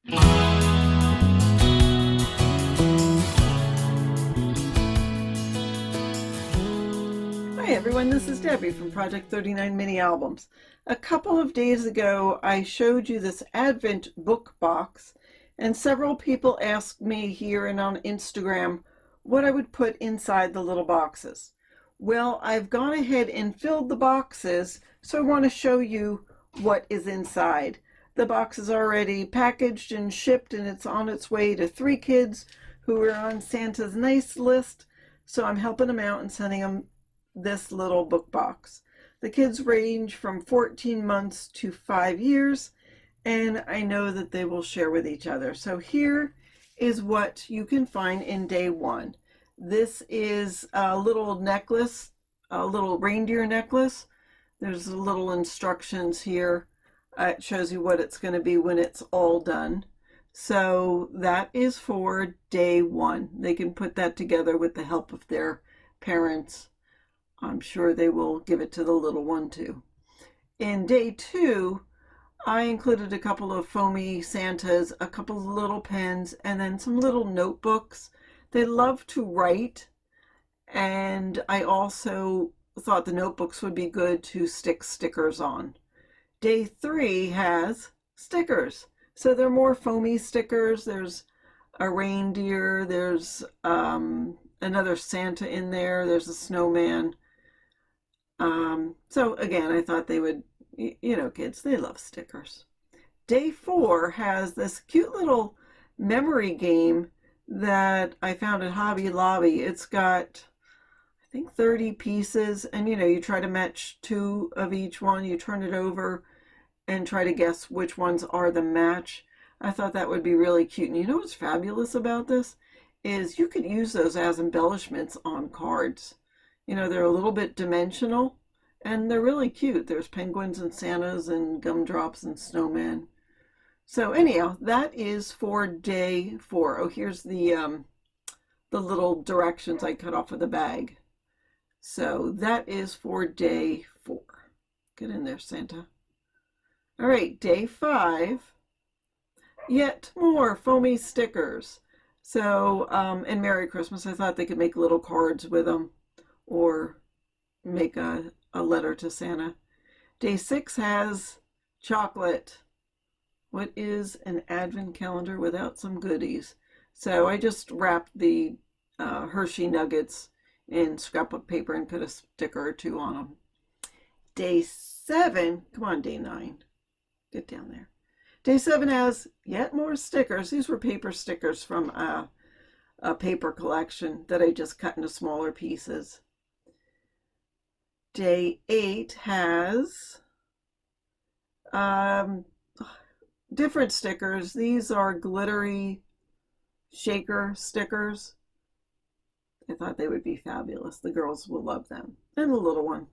Hi everyone, this is Debbie from Project 39 Mini Albums. A couple of days ago, I showed you this Advent book box, and several people asked me here and on Instagram what I would put inside the little boxes. Well, I've gone ahead and filled the boxes, so I want to show you what is inside. The box is already packaged and shipped, and it's on its way to 3 kids who are on Santa's nice list, so I'm helping them out and sending them this little book box. The kids range from 14 months to 5 years, and I know that they will share with each other. So here is what you can find in day 1. This is a little necklace, a little reindeer necklace. There's little instructions here. It shows you what it's going to be when it's all done. So that is for day 1. They can put that together with the help of their parents. I'm sure they will give it to the little one too. In day 2, I included a couple of foamy Santas, a couple of little pens, and then some little notebooks. They love to write, and I also thought the notebooks would be good to stick stickers on. Day 3 has stickers. So they're more foamy stickers. There's a reindeer, there's another Santa in there, there's a snowman. So again, I thought they would, kids, they love stickers. Day 4 has this cute little memory game that I found at Hobby Lobby. It's got, I think, 30 pieces, and you try to match 2 of each one. You turn it over and try to guess which ones are the match. I thought that would be really cute. And you know what's fabulous about this is you could use those as embellishments on cards. They're a little bit dimensional, and they're really cute. There's penguins and Santas and gumdrops and snowmen. So anyhow, that is for day 4. Oh, here's the little directions I cut off of the bag. So that is for day 4. Get in there, Santa. All right, day 5. Yet more foamy stickers. So, and Merry Christmas, I thought they could make little cards with them, or make a letter to Santa. Day 6 has chocolate. What is an advent calendar without some goodies? So I just wrapped the Hershey nuggets in scrapbook paper and put a sticker or 2 on them. Day 7, come on, day 9, get down there. Day 7 has yet more stickers. These were paper stickers from a paper collection that I just cut into smaller pieces. Day 8 has different stickers. These are glittery shaker stickers. I thought they would be fabulous. The girls will love them. And the little one.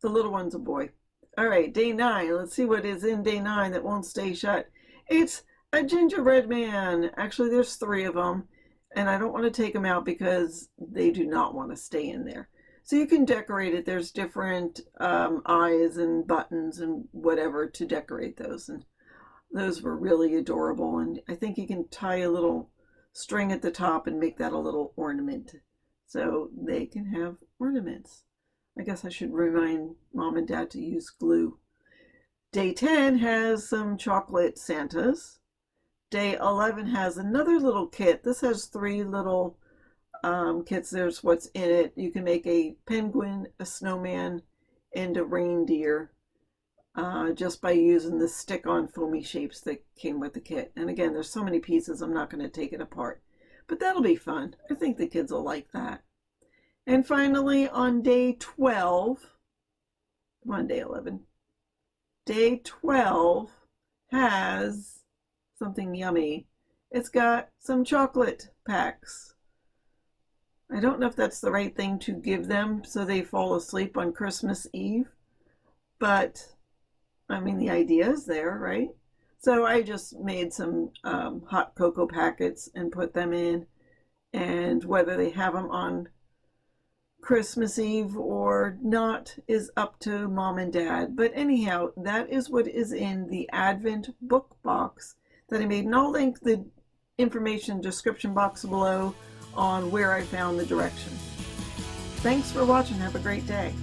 The little one's a boy. All right, day 9. Let's see what is in day 9 that won't stay shut. It's a gingerbread man. Actually, there's 3 of them, and I don't want to take them out because they do not want to stay in there. So you can decorate it. There's different eyes and buttons and whatever to decorate those, and those were really adorable. And I think you can tie a little string at the top and make that a little ornament, so they can have ornaments. I guess I should remind Mom and Dad to use glue. Day 10 has some chocolate Santas. Day 11 has another little kit. This has 3 little kits. There's what's in it. You can make a penguin, a snowman, and a reindeer just by using the stick-on foamy shapes that came with the kit. And again, there's so many pieces, I'm not going to take it apart. But that'll be fun. I think the kids will like that. And finally, on day 12, come on, day 11. Day 12 has something yummy. It's got some chocolate packs. I don't know if that's the right thing to give them so they fall asleep on Christmas Eve, but I mean, the idea is there, right? So I just made some hot cocoa packets and put them in, and whether they have them on Christmas Eve or not is up to Mom and Dad. But anyhow, that is what is in the Advent book box that I made, and I'll link the information description box below on where I found the directions. Thanks for watching. Have a great day.